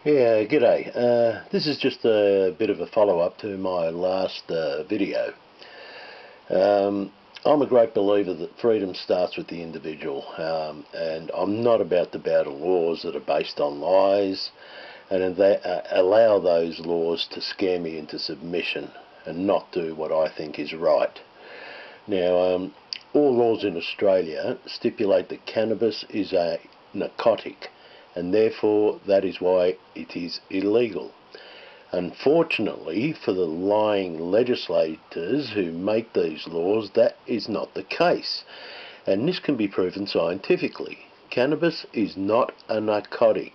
Yeah, g'day. This is just a bit of a follow-up to my last video. I'm a great believer that freedom starts with the individual, and I'm not about to bow to laws that are based on lies and they allow those laws to scare me into submission and not do what I think is right. Now, all laws in Australia stipulate that cannabis is a narcotic, and therefore that is why it is illegal. Unfortunately for the lying legislators who make these laws, that is not the case, and this can be proven scientifically. Cannabis is not a narcotic.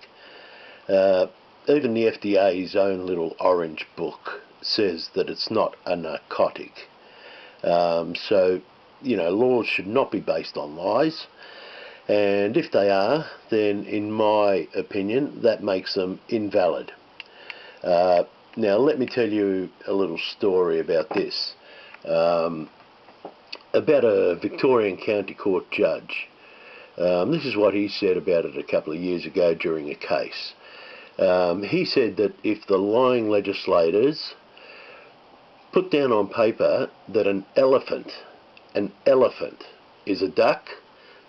Even the FDA's own little orange book says that it's not a narcotic. So, laws should not be based on lies. And if they are, then in my opinion, that makes them invalid. Now, let me tell you a little story about this. About a Victorian County Court judge. This is what he said about it a couple of years ago during a case. He said that if the lying legislators put down on paper that an elephant is a duck,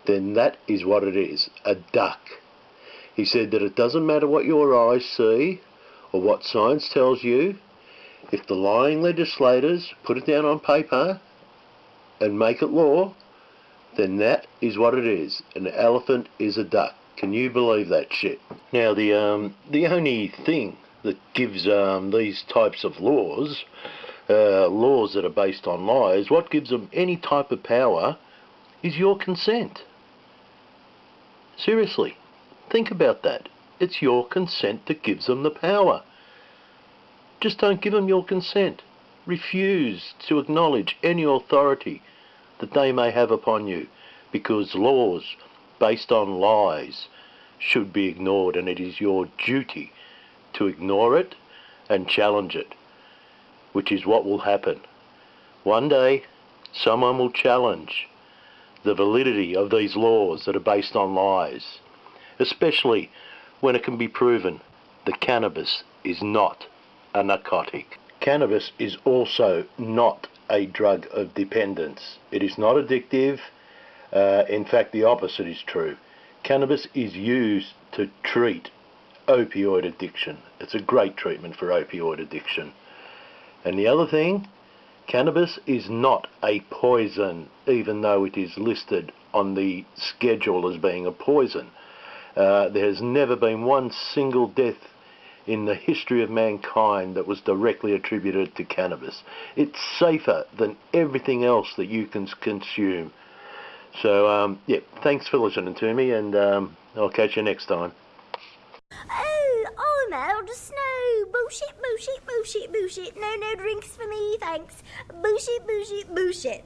then that is what it is, a duck. He said that it doesn't matter what your eyes see or what science tells you. If the lying legislators put it down on paper and make it law, then that is what it is. An elephant is a duck. Can you believe that shit? Now, the only thing that gives these types of laws that are based on lies, what gives them any type of power is your consent. Seriously, think about that. It's your consent that gives them the power. Just don't give them your consent. Refuse to acknowledge any authority that they may have upon you, because laws based on lies should be ignored, and it is your duty to ignore it and challenge it, which is what will happen. One day, someone will challenge the validity of these laws that are based on lies, especially when it can be proven that cannabis is not a narcotic. Cannabis is also not a drug of dependence. It is not addictive. In fact, the opposite is true. Cannabis is used to treat opioid addiction. It's a great treatment for opioid addiction. And the other thing, cannabis is not a poison, even though it is listed on the schedule as being a poison. There has never been one single death in the history of mankind that was directly attributed to cannabis. It's safer than everything else that you can consume. So, thanks for listening to me, and I'll catch you next time. Oh, I'm out of snow. Bullshit. No drinks for me, thanks. Bullshit.